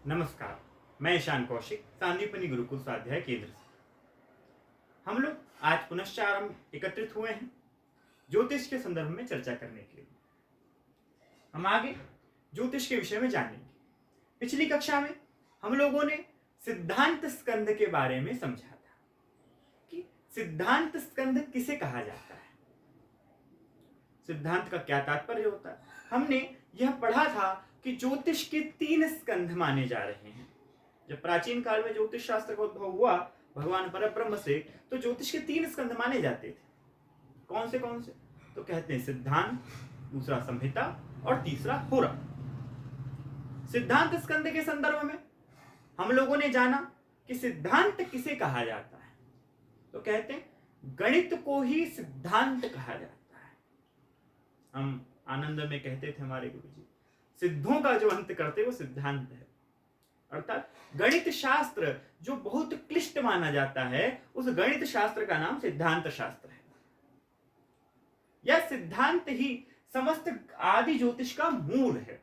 नमस्कार। मैं ईशान कौशिक, सांदीपनि गुरुकुल स्वाध्याय केंद्र से। हम लोग आज पुनश्चारम एकत्रित हुए हैं ज्योतिष के संदर्भ में चर्चा करने के लिए। हम आगे ज्योतिष के विषय में जानेंगे। पिछली कक्षा में हम लोगों ने सिद्धांत स्कंध के बारे में समझा था कि सिद्धांत स्कंध किसे कहा जाता है, सिद्धांत का क्या तात्पर्य होता है। हमने यह पढ़ा था कि ज्योतिष के 3 स्कंध माने जा रहे हैं। जब प्राचीन काल में ज्योतिष शास्त्र का उद्भव हुआ भगवान परब्रह्म से, तो ज्योतिष के 3 स्कंध माने जाते थे। कौन से? तो कहते हैं सिद्धांत, दूसरा संहिता और तीसरा होरा। सिद्धांत स्कंध के संदर्भ में हम लोगों ने जाना कि सिद्धांत किसे कहा जाता है, तो कहते हैं गणित को ही सिद्धांत कहा जाता है। हम आनंद में कहते थे हमारे गुरु जी, सिद्धों का जो अंत करते वो सिद्धांत है। अर्थात गणित शास्त्र जो बहुत क्लिष्ट माना जाता है, उस गणित शास्त्र का नाम सिद्धांत शास्त्र है। यह सिद्धांत ही समस्त आदि ज्योतिष का मूल है।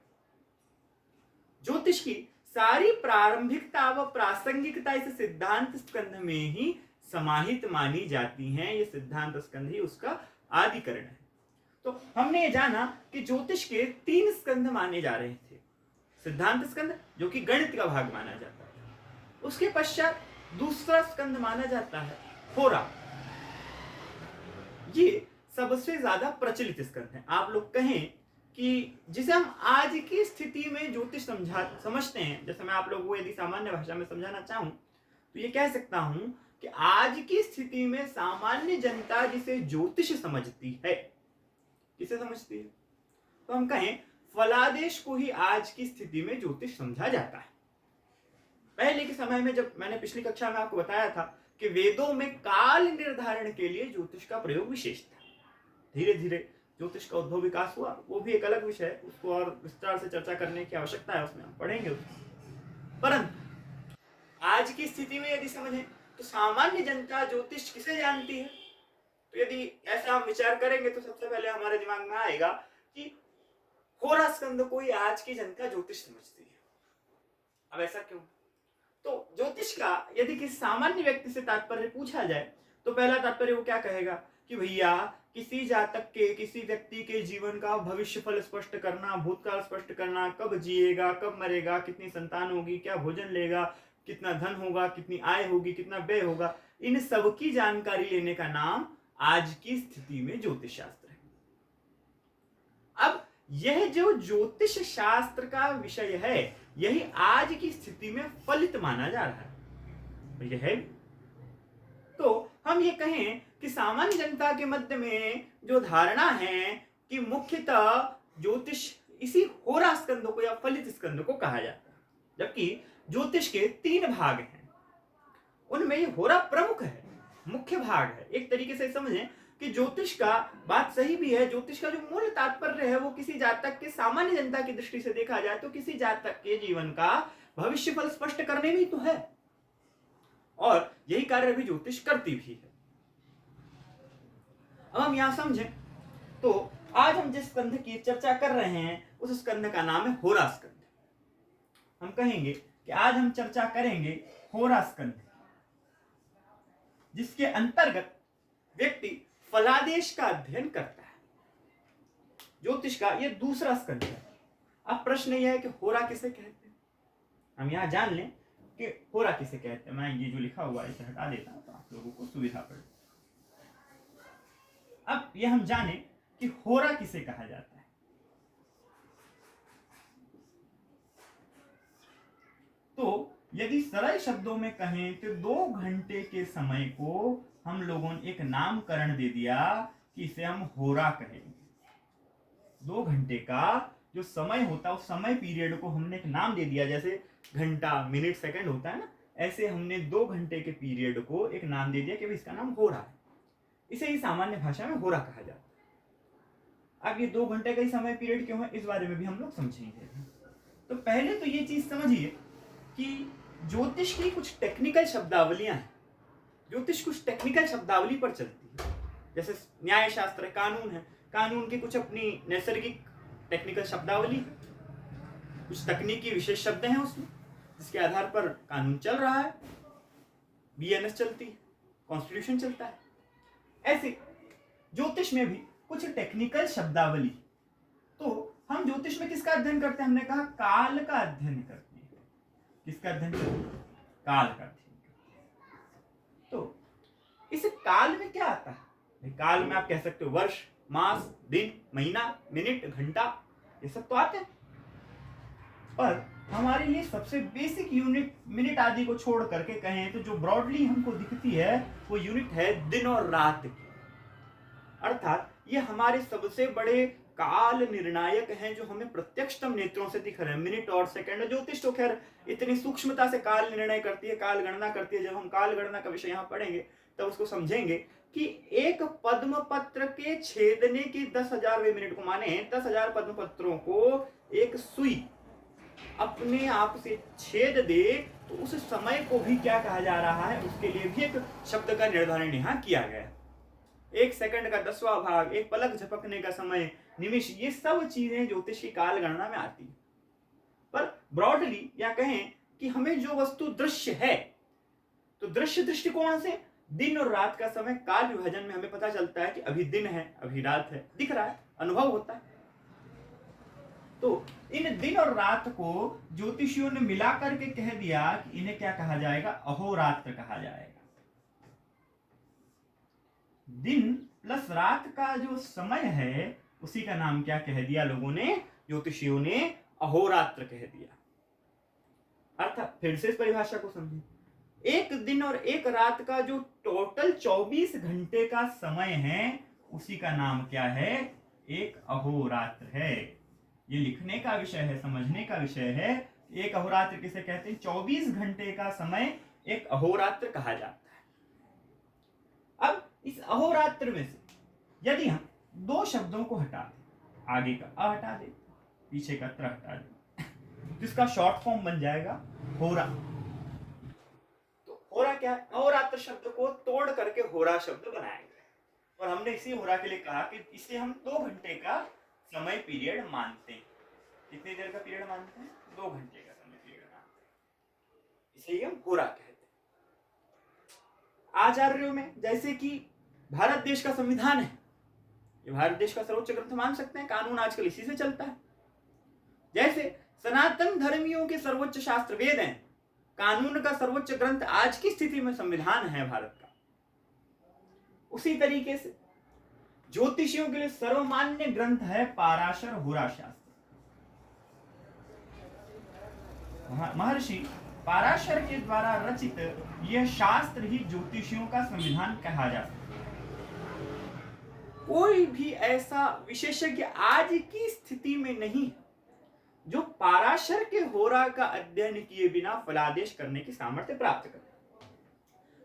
ज्योतिष की सारी प्रारंभिकता व प्रासंगिकता इस सिद्धांत स्कंध में ही समाहित मानी जाती हैं। यह सिद्धांत स्कंध ही उसका आदिकरण है। तो हमने ये जाना कि ज्योतिष के 3 स्कंध माने जा रहे थे। सिद्धांत स्कंध जो कि गणित का भाग माना जाता है, उसके पश्चात दूसरा स्कंध माना जाता है होरा। ये सबसे ज्यादा प्रचलित स्कंध है। आप लोग कहें कि जिसे हम आज की स्थिति में ज्योतिष समझते हैं, जैसे मैं आप लोगों को यदि सामान्य भाषा में समझाना चाहूं तो ये कह सकता हूं कि आज की स्थिति में सामान्य जनता जिसे ज्योतिष समझती है, किसे समझती है, तो हम कहें फलादेश को ही आज की स्थिति में ज्योतिष समझा जाता है। पहले के समय में, जब मैंने पिछली कक्षा में आपको बताया था कि वेदों में काल निर्धारण के लिए ज्योतिष का प्रयोग विशेष था। धीरे धीरे ज्योतिष का उद्भव विकास हुआ, वो भी एक अलग विषय है, उसको और विस्तार से चर्चा करने की आवश्यकता है, उसमें हम पढ़ेंगे। परंतु आज की स्थिति में यदि समझें तो सामान्य जनता ज्योतिष किसे जानती है, तो यदि ऐसा हम विचार करेंगे तो सबसे पहले हमारे दिमाग में आएगा कि होरा स्कंद को ही आज की जनता ज्योतिष समझती है। अब ऐसा क्यों? तो ज्योतिष का यदि किसी सामान्य व्यक्ति से तात्पर्य पूछा जाए तो पहला तात्पर्य वो क्या कहेगा कि भैया किसी जातक के, किसी व्यक्ति के जीवन का भविष्य फल स्पष्ट करना, भूतकाल स्पष्ट करना, कब जिएगा, कब मरेगा, कितनी संतान होगी, क्या भोजन लेगा, कितना धन होगा, कितनी आय होगी, कितना व्यय होगा, इन सब की जानकारी लेने का नाम आज की स्थिति में ज्योतिष शास्त्र है। अब यह जो ज्योतिष शास्त्र का विषय है, यही आज की स्थिति में फलित माना जा रहा है। यह है, तो हम ये कहें कि सामान्य जनता के मध्य में जो धारणा है कि मुख्यतः ज्योतिष इसी होरा स्कंद को या फलित स्कंद को कहा जाता है, जबकि ज्योतिष के 3 भाग हैं, उनमें ये होरा प्रमुख है, मुख्य भाग है। एक तरीके से समझें कि ज्योतिष का बात सही भी है, ज्योतिष का जो मूल तात्पर्य है वो किसी जातक के, सामान्य जनता की दृष्टि से देखा जाए तो किसी जातक के जीवन का भविष्य फल स्पष्ट करने में ही तो है, और यही कार्य भी ज्योतिष करती भी है। अब हम यहां समझें तो आज हम जिस स्कंध की चर्चा कर रहे हैं उस स्कंध का नाम है होरा स्कंध। हम कहेंगे कि आज हम चर्चा करेंगे होरा स्कंध, जिसके अंतर्गत व्यक्ति फलादेश का अध्ययन करता है। ज्योतिष का यह दूसरा स्कंध है। अब प्रश्न यह है कि होरा किसे कहते हैं। हम यहां जान लें कि होरा किसे कहते हैं। मैं ये जो लिखा हुआ है इसे हटा देता हूं तो आप लोगों को सुविधा पड़े। अब यह हम जाने कि होरा किसे कहा जाता है। तो यदि सरल शब्दों में कहें तो 2 घंटे के समय को हम लोगों ने एक नामकरण दे दिया कि इसे हम होरा कहेंगे। 2 घंटे का जो समय होता है उस समय पीरियड को हमने एक नाम दे दिया, जैसे घंटा, मिनट, सेकंड होता है ना, ऐसे हमने 2 घंटे के पीरियड को एक नाम दे दिया कि इसका नाम होरा है। इसे ही सामान्य भाषा में होरा कहा जाता है। अब ये 2 घंटे का ही समय पीरियड क्यों है, इस बारे में भी हम लोग समझेंगे। तो पहले तो ये चीज समझिए कि ज्योतिष की कुछ टेक्निकल शब्दावलियां हैं। ज्योतिष कुछ टेक्निकल शब्दावली पर चलती है, जैसे न्याय शास्त्र, कानून है, कानून की कुछ अपनी नैसर्गिक टेक्निकल शब्दावली, कुछ तकनीकी विशेष शब्द हैं उसमें, जिसके आधार पर कानून चल रहा है, बीएनएस चलती है, कॉन्स्टिट्यूशन चलता है। ऐसे ज्योतिष में भी कुछ टेक्निकल शब्दावली। तो हम ज्योतिष में किसका अध्ययन करते हैं? हमने कहा काल का अध्ययन करते हैं। किसका अध्ययन करते हैं? काल का अध्ययन करते हैं। तो इस काल में क्या आता है? काल में आप कह सकते हो वर्ष, मास, दिन, महीना, मिनट, घंटा, ये सब तो आते हैं। पर हमारे लिए सबसे बेसिक यूनिट मिनट आदि को छोड़ करके कहें तो जो ब्रॉडली हमको दिखती है वो यूनिट है दिन और रात की। अर्थात ये हमारे सबसे बड़े काल निर्णायक हैं जो हमें प्रत्यक्षतम नेत्रों से दिख रहे हैं। मिनट और सेकंड। ज्योतिष तो खैर इतनी सूक्ष्मता से काल निर्णय करती है, काल गणना करती है। जब हम काल गणना का विषय यहाँ पढ़ेंगे तब उसको समझेंगे कि एक पद्म पत्र के छेदने की 10,000वें मिनट को माने 10,000 पद्म पत्रों को एक सुई अपने आप से छेद दे तो उस समय को भी क्या कहा जा रहा है, उसके लिए भी एक शब्द का निर्धारण यहाँ किया गया। एक सेकंड का 10वां भाग, एक पलक झपकने का समय, निमिष, ये सब चीजें ज्योतिष की काल गणना में आती है। पर ब्रॉडली या कहें कि हमें जो वस्तु दृश्य है तो दृश्य दृष्टिकोण से दिन और रात का समय काल विभाजन में हमें पता चलता है कि अभी दिन है, अभी रात है, दिख रहा है, अनुभव होता है। तो इन दिन और रात को ज्योतिषियों ने मिला करके कह दिया कि इन्हें क्या कहा जाएगा? अहोरात्र कहा जाएगा। दिन प्लस रात का जो समय है उसी का नाम क्या कह दिया लोगों ने? ज्योतिषियों ने अहोरात्र कह दिया। अर्थात फिर से इस परिभाषा को समझें। एक दिन और एक रात का जो टोटल 24 घंटे का समय है उसी का नाम क्या है? एक अहोरात्र है। ये लिखने का विषय है, समझने का विषय है। एक अहोरात्र किसे कहते हैं? 24 घंटे का समय एक अहोरात्र कहा जाता है। अब इस अहोरात्र में से यदि हम दो शब्दों को हटा दें, आगे का अ हटा दें, पीछे का त्र हटा दें, जिसका शॉर्ट फॉर्म बन जाएगा होरा। तो होरा क्या है? अहोरात्र शब्द को तोड़ करके होरा शब्द बनाया गया और हमने इसी होरा के लिए कहा कि इसे हम 2 घंटे का समय पीरियड मानते हैं। कितनी देर का पीरियड मानते हैं? 2 घंटे का समय पीरियड मानते हैं। इसे हम होरा कहते हैं। आचार्यों में जैसे कि भारत देश का संविधान है, ये भारत देश का सर्वोच्च ग्रंथ मान सकते हैं, कानून आजकल इसी से चलता है। जैसे सनातन धर्मियों के सर्वोच्च शास्त्र वेद हैं, कानून का सर्वोच्च ग्रंथ आज की स्थिति में संविधान है भारत का। उसी तरीके से ज्योतिषियों के लिए सर्वमान्य ग्रंथ है पाराशर होरा शास्त्र। महर्षि पाराशर के द्वारा रचित यह शास्त्र ही ज्योतिषियों का संविधान कहा जा सकता है। कोई भी ऐसा विशेषज्ञ आज की स्थिति में नहीं जो पाराशर के होरा का अध्ययन किए बिना फलादेश करने की सामर्थ्य प्राप्त करे।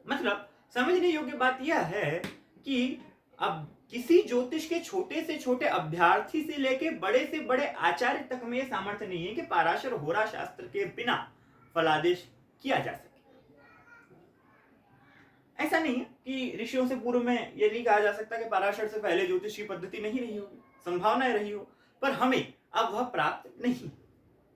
मतलब समझने योग्य बात यह है कि अब किसी ज्योतिष के छोटे से छोटे अभ्यर्थी से लेके बड़े से बड़े आचार्य तक में यह सामर्थ्य नहीं है कि पाराशर होरा शास्त्र के बिना फलादेश किया जा सके। ऐसा नहीं है कि ऋषियों से पूर्व में यह नहीं कहा जा सकता कि पाराशर से पहले ज्योतिष की पद्धति नहीं रही होगी, संभावनाएं रही हो, पर हमें अब वह प्राप्त नहीं।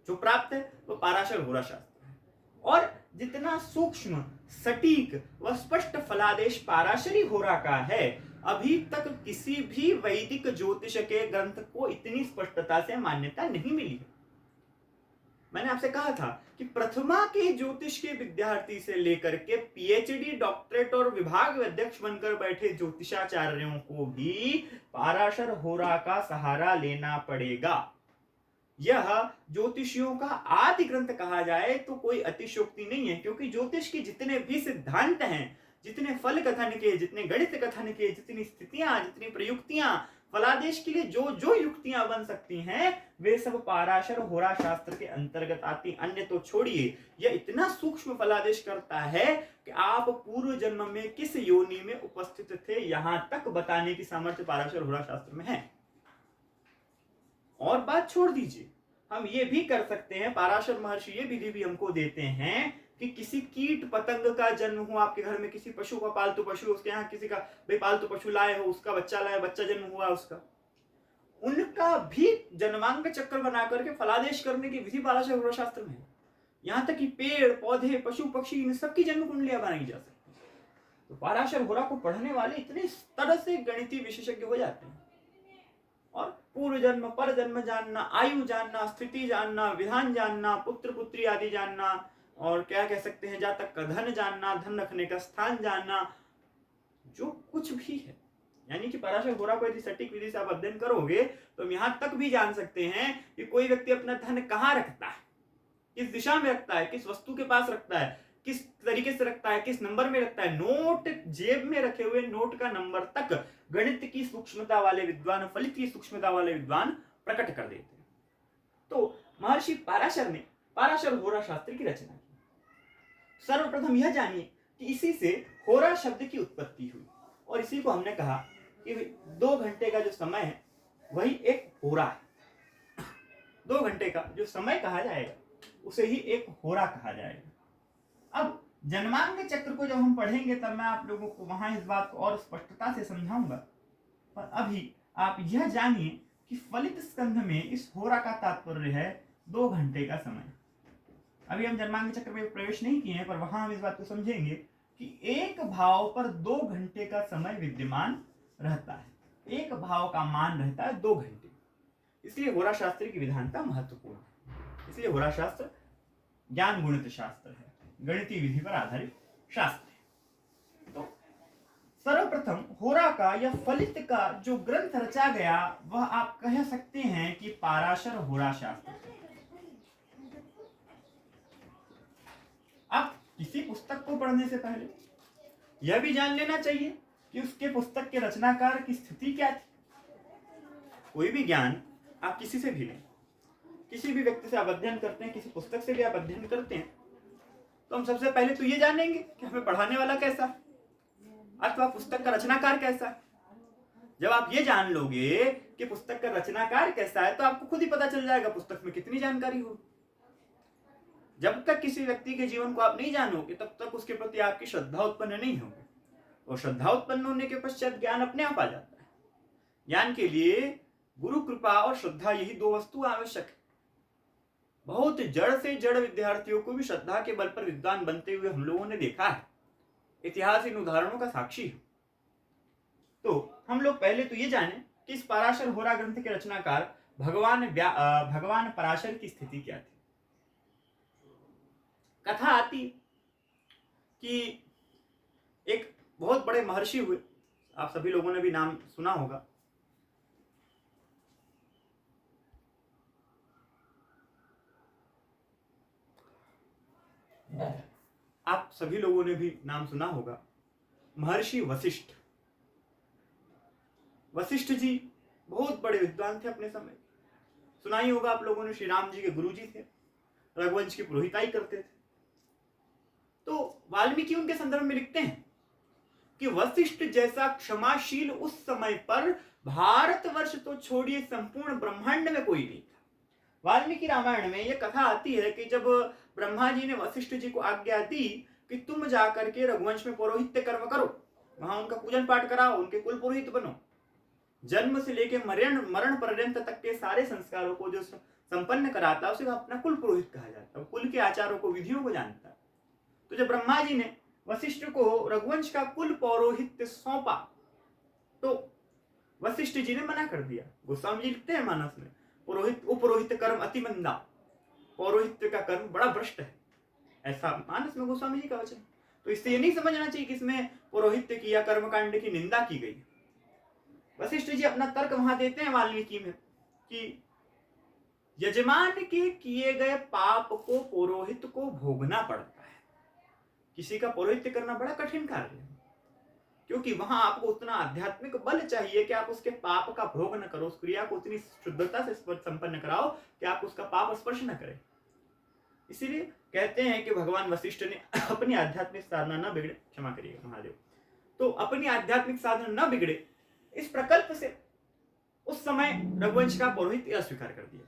जो प्राप्त है वह पाराशर होरा शास्त्र है। और जितना सूक्ष्म, सटीक व स्पष्ट फलादेश पाराशरी होरा का है, अभी तक किसी भी वैदिक ज्योतिष के ग्रंथ को इतनी स्पष्टता से मान्यता नहीं मिली है। मैंने आपसे कहा था कि प्रथमा के ज्योतिष के विद्यार्थी से लेकर के पीएचडी, डॉक्टरेट और विभाग अध्यक्ष बनकर बैठे ज्योतिषाचार्यों को भी पाराशर होरा का सहारा लेना पड़ेगा। यह ज्योतिषियों का आदि ग्रंथ कहा जाए तो कोई अतिशयोक्ति नहीं है, क्योंकि ज्योतिष के जितने भी सिद्धांत हैं, जितने फल कथन के, जितने गणित कथन के, जितनी स्थितियां, जितनी प्रयुक्तियां, फलादेश के लिए जो जो युक्तियां बन सकती हैं, वे सब पाराशर होरा शास्त्र के अंतर्गत आती। अन्य तो छोड़िए, यह इतना सूक्ष्म फलादेश करता है कि आप पूर्व जन्म में किस योनि में उपस्थित थे यहां तक बताने की सामर्थ्य पाराशर होरा शास्त्र में है। और बात छोड़ दीजिए, हम ये भी कर सकते हैं, पाराशर महर्षि ये विधि भी हमको देते हैं कि किसी कीट पतंग का जन्म हुआ आपके घर में, किसी पशु का, पालतू पशु, उसके यहाँ किसी का भाई पालतू पशु लाए हो, उसका बच्चा लाए, बच्चा जन्म हुआ उसका, उनका भी जन्मांक चक्र बना करके फलादेश करने की विधि पाराशर होरा शास्त्र में है। यहाँ तक कि पेड़ पौधे पशु पक्षी इन सबकी जन्म कुंडलियां बनाई जा सकती है। तो पाराशर होरा को पढ़ने वाले इतने तरह से गणितीय विशेषज्ञ हो जाते हैं और पूर्व जन्म पर जन्म जानना, आयु जानना, स्थिति जानना, विधान जानना, पुत्र पुत्री आदि जानना, और क्या कह सकते हैं जातक का धन जानना, धन रखने का स्थान जानना, जो कुछ भी है। यानी कि पराशर होरा को यदि सटीक विधि से आप अध्ययन करोगे तो हम यहाँ तक भी जान सकते हैं कि कोई व्यक्ति अपना धन कहाँ रखता है, किस दिशा में रखता है, किस वस्तु के पास रखता है, किस तरीके से रखता है, किस नंबर में रखता है। नोट जेब में रखे हुए नोट का नंबर तक गणित की सूक्ष्मता वाले विद्वान, फलित की सूक्ष्मता वाले विद्वान प्रकट कर देते हैं। तो महर्षि पाराशर ने पाराशर होरा शास्त्र की रचना की। सर्वप्रथम यह जानिए कि इसी से होरा शब्द की उत्पत्ति हुई और इसी को हमने कहा कि 2 घंटे का जो समय है वही एक होरा है। 2 घंटे का जो समय कहा जाएगा उसे ही एक होरा कहा जाएगा। अब जन्मांग चक्र को जब हम पढ़ेंगे तब मैं आप लोगों को वहां इस बात को और स्पष्टता से समझाऊंगा, पर अभी आप यह जानिए कि फलित स्कंध में इस होरा का तात्पर्य है 2 घंटे का समय। अभी हम जन्मांग चक्र में प्रवेश नहीं किए हैं, पर वहां हम इस बात को समझेंगे कि एक भाव पर 2 घंटे का समय विद्यमान रहता है। एक भाव का मान रहता है 2 घंटे। इसलिए होरा शास्त्र की विधानता महत्वपूर्ण है। इसलिए होरा शास्त्र ज्ञान गुणित शास्त्र है, गणितीय विधि पर आधारित शास्त्र है। तो सर्वप्रथम होरा का या फलित का जो ग्रंथ रचा गया वह आप कह सकते हैं कि पाराशर होरा शास्त्र। अब किसी पुस्तक को पढ़ने से पहले यह भी जान लेना चाहिए कि उसके पुस्तक के रचनाकार की स्थिति क्या थी। कोई भी ज्ञान आप किसी से भी लें, किसी भी व्यक्ति से आप अध्ययन करते हैं, किसी पुस्तक से भी आप अध्ययन करते हैं, तो हम सबसे पहले तो ये जानेंगे कि हमें पढ़ाने वाला कैसा है अथवा पुस्तक का रचनाकार कैसा है। जब आप ये जान लोगे कि पुस्तक का रचनाकार कैसा है तो आपको खुद ही पता चल जाएगा पुस्तक में कितनी जानकारी होगी। जब तक किसी व्यक्ति के जीवन को आप नहीं जानोगे तब तक उसके प्रति आपकी श्रद्धा उत्पन्न नहीं होगी, और श्रद्धा उत्पन्न होने के पश्चात ज्ञान अपने आप आ जाता है। ज्ञान के लिए गुरु कृपा और श्रद्धा, यही 2 वस्तु आवश्यक है। बहुत जड़ से जड़ विद्यार्थियों को भी श्रद्धा के बल पर विद्वान बनते हुए हम लोगों ने देखा है। इतिहास इन उदाहरणों का साक्षी है। तो हम लोग पहले तो ये जाने कि इस पराशर होरा ग्रंथ के रचनाकार भगवान पराशर की स्थिति क्या थी। कथा आती कि एक बहुत बड़े महर्षि हुए, आप सभी लोगों ने भी नाम सुना होगा। आप सभी लोगों ने भी नाम सुना होगा महर्षि वशिष्ठ। वशिष्ठ जी बहुत बड़े विद्वान थे अपने समय। सुना ही होगा आप लोगों ने, श्री राम जी के गुरु जी थे, रघुवंश की पुरोहिताई करते थे। तो वाल्मीकि उनके संदर्भ में लिखते हैं कि वशिष्ठ जैसा क्षमाशील उस समय पर भारतवर्ष तो छोड़िए संपूर्ण ब्रह्मांड में कोई नहीं था। वाल्मीकि रामायण में यह कथा आती है कि जब ब्रह्मा जी ने वशिष्ठ जी को आज्ञा दी कि तुम जाकर के रघुवंश में पौरोहित्य कर्म करो, वहां उनका पूजन पाठ कराओ, उनके कुल पुरोहित बनो, जन्म से लेकर मरण पर्यंत तक के सारे संस्कारों को जो संपन्न कराता उसे अपना कुल पुरोहित कहा जाता है, कुल के आचारों को विधियों को जानता है। तो जब ब्रह्मा जी ने वशिष्ठ को रघुवंश का कुल पौरोहित्य सौंपा तो वशिष्ठ जी ने मना कर दिया। गोस्वामी जी लिखते हैं मानस में, उपरोहित कर्म अति मंदा, पौरोहित्य का कर्म बड़ा भ्रष्ट है, ऐसा मानस में गोस्वामी जी का वचन। तो इससे ये नहीं समझना चाहिए कि इसमें पौरोहित्य की या कर्मकांड की निंदा की गई। वशिष्ठ जी अपना तर्क वहां देते हैं वाल्मीकि में कि यजमान के किए गए पाप को पुरोहित को भोगना पड़ता है। किसी का पौरोहित्य करना बड़ा कठिन कार्य है, क्योंकि वहां आपको उतना आध्यात्मिक बल चाहिए कि आप उसके पाप का भोग न करो, उस क्रिया को उतनी शुद्धता से संपन्न कराओ कि आप उसका पाप स्पर्श न करें। इसीलिए कहते हैं कि भगवान वशिष्ठ ने अपनी आध्यात्मिक साधना न बिगड़े, क्षमा करिएगा महादेव, तो अपनी आध्यात्मिक साधना न बिगड़े इस प्रकल्प से उस समय रघुवंश का पौरोहित्य अस्वीकार कर दिया।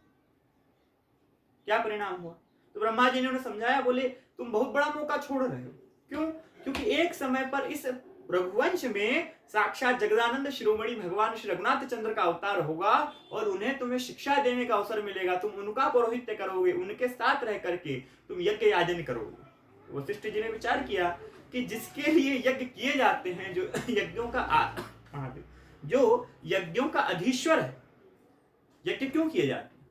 क्या परिणाम हुआ? तो ब्रह्मा जी ने उन्हें समझाया, बोले तुम बहुत बड़ा मौका छोड़ रहे हो। क्यों? क्योंकि एक समय पर इस रघुवंश में साक्षात जगदानंद शिरोमणि भगवान श्री रघुनाथ चंद्र का अवतार होगा और उन्हें तुम्हें शिक्षा देने का अवसर मिलेगा। तुम उनका पौरोहित्य करोगे, उनके साथ रह करके तुम यज्ञ याजन करोगे। वशिष्ठ जी ने विचार किया कि जिसके लिए यज्ञ किए जाते हैं, जो यज्ञों का अधीश्वर है, यज्ञ क्यों किए जाते हैं?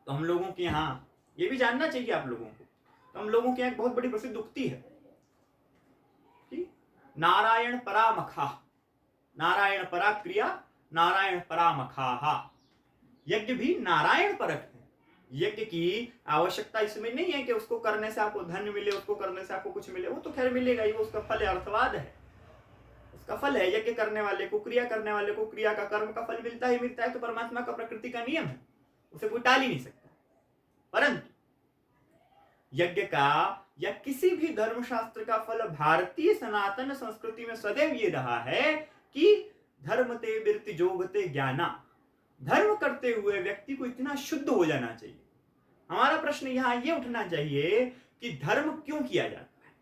तो हम लोगों के यहाँ ये भी जानना चाहिए आप लोगों को। तो हम लोगों के यहाँ एक बहुत बड़ी प्रसिद्ध उक्ति है कि नारायण परामखा, नारायण परा क्रिया, नारायण परामखा। यज्ञ भी नारायण परक है। यज्ञ की आवश्यकता इसमें नहीं है कि उसको करने से आपको धन मिले, उसको करने से आपको कुछ मिले, वो तो खैर मिलेगा ही, वो उसका फल है, अर्थवाद है, उसका फल है। यज्ञ करने वाले को, क्रिया करने वाले को क्रिया का, कर्म का फल मिलता ही मिलता है। तो परमात्मा का प्रकृति का नियम है, उसे कोई टाल ही नहीं सकता। परंतु यज्ञ का या किसी भी धर्मशास्त्र का फल भारतीय सनातन संस्कृति में सदैव ये रहा है कि धर्मते विरति जोगते ज्ञाना, धर्म करते हुए व्यक्ति को इतना शुद्ध हो जाना चाहिए। हमारा प्रश्न यहां ये उठना चाहिए कि धर्म क्यों किया जाता है?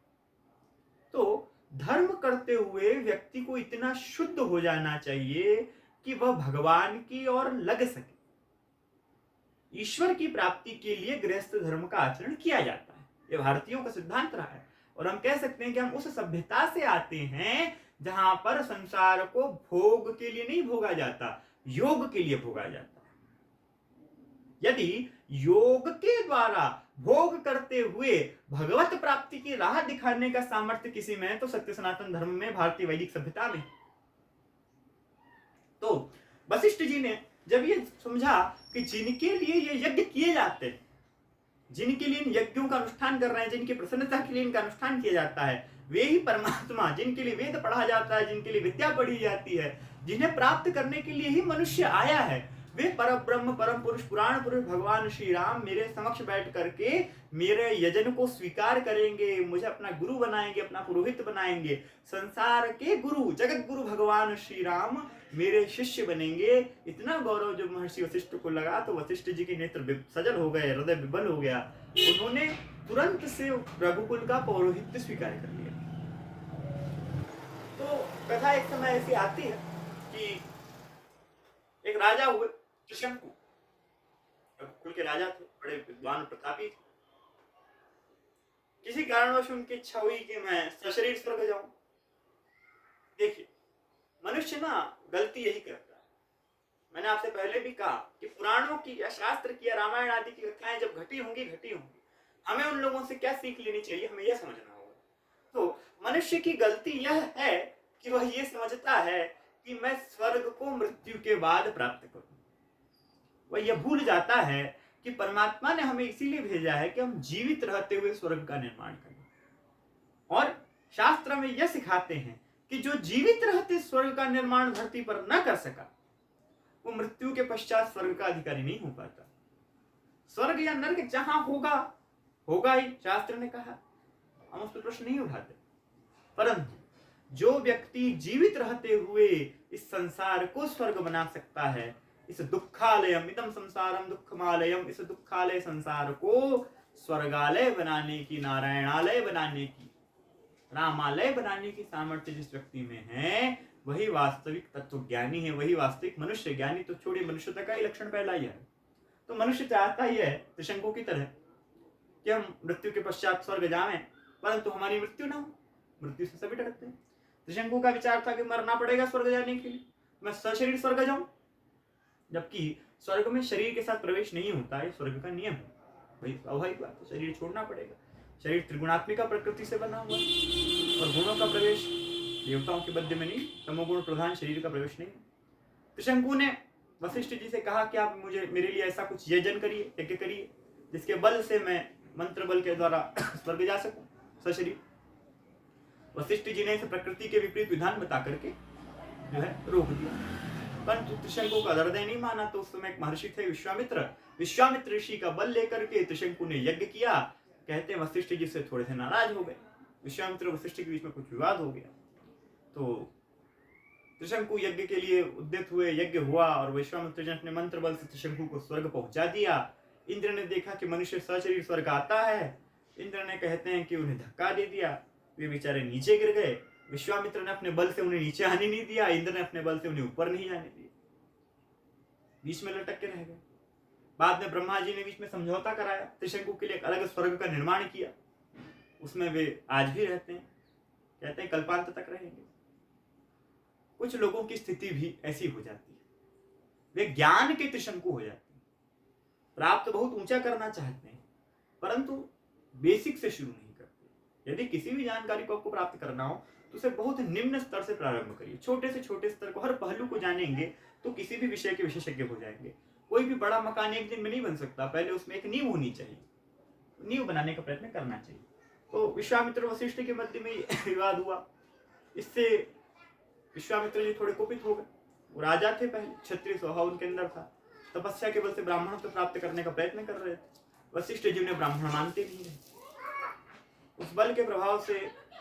तो धर्म करते हुए व्यक्ति को इतना शुद्ध हो जाना चाहिए कि वह भगवान की ओर लग सके। ईश्वर की प्राप्ति के लिए गृहस्थ धर्म का आचरण किया जाता है, ये भारतीयों का सिद्धांत रहा है। और हम कह सकते हैं कि हम उस सभ्यता से आते हैं जहां पर संसार को भोग के लिए नहीं भोगा जाता, योग के लिए भोगा जाता है। यदि योग के द्वारा भोग करते हुए भगवत प्राप्ति की राह दिखाने का सामर्थ्य किसी में है तो सत्य सनातन धर्म में, भारतीय वैदिक सभ्यता में। तो वशिष्ठ जी ने जब ये समझा कि जिनके लिए ये यज्ञ किए जाते हैं, जिनके लिए इन यज्ञों का अनुष्ठान कर रहे हैं, जिनकी प्रसन्नता के लिए इनका अनुष्ठान किया जाता है, वे ही परमात्मा, जिनके लिए वेद पढ़ा जाता है, जिनके लिए विद्या पढ़ी जाती है, जिन्हें प्राप्त करने के लिए ही मनुष्य आया है, वे परम ब्रह्म, परम पुरुष, पुराण पुरुष भगवान श्री राम मेरे समक्ष बैठ करके मेरे यजन को स्वीकार करेंगे, मुझे अपना गुरु बनाएंगे, अपना पुरोहित बनाएंगे। संसार के गुरु, जगत गुरु भगवान श्री राम मेरे शिष्य बनेंगे। इतना गौरव जब महर्षि वशिष्ठ को लगा तो वशिष्ठ जी के नेत्र सजल हो गए, हृदय विबल हो गया। उन्होंने तुरंत से रघुकुल का पौरोहित्य स्वीकार कर लिया। तो कथा एक समय ऐसी आती है कि एक राजा हुए त्रिशंकु, रघुकुल के राजा थे, बड़े विद्वान प्रतापी थे। किसी कारणवश उनकी इच्छा हुई कि मैं सशरीर स्वर्ग जाऊं। देखिए, मनुष्य ना गलती यही करता है। मैंने आपसे पहले भी कहा कि पुराणों की या शास्त्र की या रामायण आदि की कथाएं जब घटी होंगी, हमें उन लोगों से क्या सीख लेनी चाहिए, हमें यह समझना होगा। तो मनुष्य की गलती यह है कि वह यह समझता है कि मैं स्वर्ग को मृत्यु के बाद प्राप्त करूं। वह यह भूल जाता है कि परमात्मा ने हमें इसीलिए भेजा है कि हम जीवित रहते हुए स्वर्ग का निर्माण करें। और शास्त्र में यह सिखाते हैं कि जो जीवित रहते स्वर्ग का निर्माण धरती पर न कर सका, वो मृत्यु के पश्चात स्वर्ग का अधिकारी नहीं हो पाता। स्वर्ग या नरक जहां होगा होगा ही, शास्त्र ने कहा, हम उस पर प्रश्न नहीं उठाते। परंतु जो व्यक्ति जीवित रहते हुए इस संसार को स्वर्ग बना सकता है, इस दुखालयम इदम संसारम दुखमालयम, इस दुखालय संसार को स्वर्गालय बनाने की, नारायणालय बनाने की, रामालय बनाने की सामर्थ्य जिस व्यक्ति में है, वही वास्तविक तत्वज्ञानी है, वही वास्तविक मनुष्य। ज्ञानी तो छोड़िए, मनुष्यता का ही लक्षण पहला ही है। तो मनुष्य चाहता ही है त्रिशंकु की तरह कि हम मृत्यु के पश्चात स्वर्ग जाएं, परंतु हमारी मृत्यु ना हो। मृत्यु से सभी डरते हैं। त्रिशंकु का विचार था कि मरना पड़ेगा स्वर्ग जाने के लिए, मैं सशरीर स्वर्ग जाऊं। जबकि स्वर्ग में शरीर के साथ प्रवेश नहीं होता है, स्वर्ग का नियम है। भाई स्वाभाविक बात है, शरीर छोड़ना पड़ेगा। शरीर त्रिगुणात्मिका प्रकृति से बना हुआ है और गुणों का प्रवेश देवताओं के बद्य में नहीं, तमोगुण प्रधान शरीर का प्रवेश नहीं। त्रिशंकु ने वशिष्ठ जी से कहा कि आप मुझे, मेरे लिए ऐसा कुछ यजन करिए, यज्ञ करिए, जिसके बल से मैं मंत्र बल के द्वारा स्वर्ग जा सकूं सशरीर। वशिष्ठ जी ने इसे प्रकृति के विपरीत विधान बता करके जो है रोक दिया, परंतु त्रिशंकु का हृदय नहीं माना। तो उस समय एक महर्षि थे विश्वामित्र ऋषि का बल लेकर के त्रिशंकु ने यज्ञ किया। कहते हैं वशिष्ठ जी से थोड़े से नाराज हो गए, विश्वामित्र वशिष्ठ के बीच में कुछ विवाद हो गया। तो त्रिशंकु यज्ञ के लिए उद्यत हुए, यज्ञ हुआ और विश्वामित्र जी ने अपने मंत्र बल से त्रिशंकु को स्वर्ग पहुंचा दिया। इंद्र ने देखा कि मनुष्य सशरीर स्वर्ग आता है। इंद्र ने कहते हैं कि उन्हें धक्का दे दिया, वे बेचारे नीचे गिर गए विश्वामित्र ने अपने बल से उन्हें नीचे आने नहीं दिया, इंद्र ने अपने बल से उन्हें ऊपर नहीं जाने दिया, बीच में लटक के रह गए। बाद में ब्रह्मा जी ने बीच में समझौता कराया, त्रिशंकु के लिए एक अलग स्वर्ग का निर्माण किया, उसमें वे आज भी रहते हैं, कहते हैं कल्पांत तक रहेंगे। कुछ लोगों की स्थिति भी ऐसी हो जाती है, वे ज्ञान के त्रिशंकु हो जाते हैं, प्राप्त बहुत ऊंचा करना चाहते हैं परंतु बेसिक से शुरू नहीं करते। यदि किसी भी जानकारी को आपको प्राप्त करना हो तो उसे बहुत निम्न स्तर से प्रारंभ करिए, छोटे से छोटे स्तर को, हर पहलू को जानेंगे तो किसी भी विषय के विशेषज्ञ हो जाएंगे। कोई भी बड़ा मकान एक दिन में नहीं बन सकता, पहले उसमें एक नींव होनी चाहिए, नींव बनाने का प्रयत्न करना चाहिए। तो विश्वामित्र वशिष्ठ के मध्य में विवाद हुआ, इससे विश्वामित्र जी थोड़े कुपित हो गए। वो राजा थे, पहले क्षत्रिय स्वभाव उनके अंदर था, तपस्या के बल से ब्राह्मणत्व प्राप्त करने का प्रयत्न कर रहे थे, वशिष्ठ जी ने ब्राह्मण मानते नहीं रहे। उस बल के प्रभाव से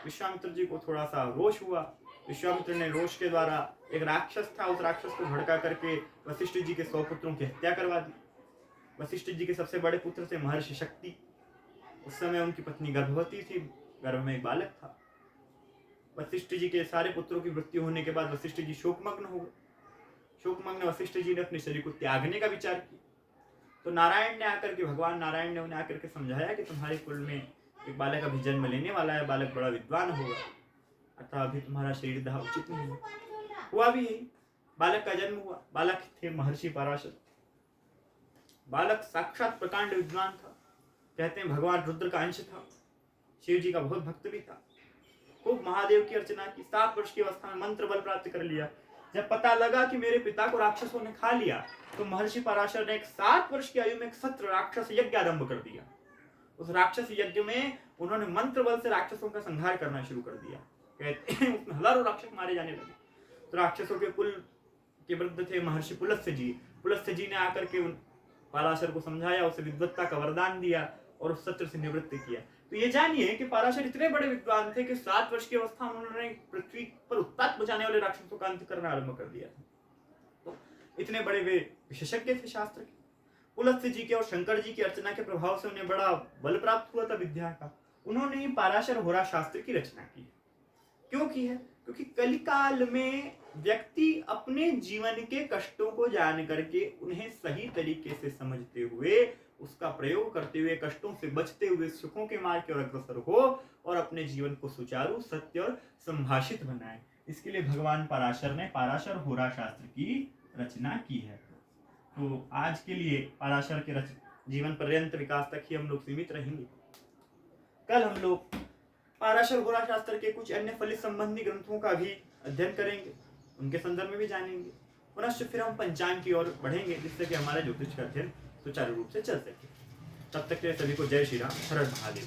विश्वामित्र जी को थोड़ा सा रोष हुआ। विश्वामित्र ने रोष के द्वारा, एक राक्षस था, उस राक्षस को भड़का करके वशिष्ठ जी के 100 पुत्रों की हत्या करवा दी। वशिष्ठ जी के सबसे बड़े पुत्र थे महर्षि शक्ति, उस समय उनकी पत्नी गर्भवती थी, गर्भ में एक बालक था। वशिष्ठ जी के सारे पुत्रों की मृत्यु होने के बाद वशिष्ठ जी शोकमग्न हो गए। शोकमग्न वशिष्ठ जी ने अपने शरीर को त्यागने का विचार किया, तो नारायण ने आकर के, भगवान नारायण ने उन्हें आकर के समझाया कि तुम्हारे कुल में एक बालक अभी जन्म लेने वाला है, बालक बड़ा विद्वान होगा, अतः अभी तुम्हारा शरीर दाह उचित नहीं है। हुआ भी यही, बालक का जन्म हुआ। बालक थे महर्षि पराशर। बालक साक्षात प्रकांड विद्वान था, कहते हैं भगवान रुद्र का अंश था, शिव जी का बहुत भक्त भी था। खूब महादेव की अर्चना की, 7 वर्ष की अवस्था में मंत्र बल प्राप्त कर लिया। जब पता लगा कि मेरे पिता को राक्षसों ने खा लिया तो महर्षि पराशर ने एक 7 वर्ष की आयु में एक सत्र राक्षस यज्ञ आरंभ कर दिया। उस राक्षस यज्ञ में उन्होंने मंत्र बल से राक्षसों का संहार करना शुरू कर दिया। कहते हैं उसमें हजारों राक्षस मारे जाने लगे। तो राक्षसों के कुल के वृद्ध थे महर्षि पुलस्त्य जी। पुलस्त्य जी ने आकर के पराशर को समझाया, उसे विद्वत्ता का वरदान दिया और उस सत्र से निवृत्त किया। तो ये जानिए कि पराशर इतने बड़े विद्वान थे कि 7 वर्ष की अवस्था में उन्होंने पृथ्वी पर उत्पात बचाने वाले राक्षसों का अंत करना आरंभ कर दिया था। तो इतने बड़े वे विशेषज्ञ थे शास्त्र के। पुलस्त्य जी के और शंकर जी की अर्चना के प्रभाव से उन्हें बड़ा बल प्राप्त हुआ था विद्या का। उन्होंने ही पाराशर होरा शास्त्र की रचना की। क्यों की है? क्योंकि कलिकाल में व्यक्ति अपने जीवन के कष्टों को जान करके उन्हें सही तरीके से समझते हुए, उसका प्रयोग करते हुए, कष्टों से बचते हुए सुखों के मार्ग की ओर अग्रसर हो और अपने जीवन को सुचारू, सत्य और संभाषित बनाए। इसके लिए भगवान पराशर ने पाराशर होरा शास्त्र की रचना की है। तो आज के लिए पराशर के जीवन पर्यंत विकास तक ही हम लोग सीमित रहेंगे। कल हम लोग पाराशर होरा शास्त्र के कुछ अन्य फलित संबंधी ग्रंथों का भी अध्ययन करेंगे, उनके संदर्भ में भी जानेंगे। पुनश्च फिर हम पंचांग की ओर बढ़ेंगे, जिससे कि हमारा ज्योतिष का अध्ययन सुचारू रूप से चल सके। तब तक के लिए सभी को जय श्री राम, हर हर महादेव।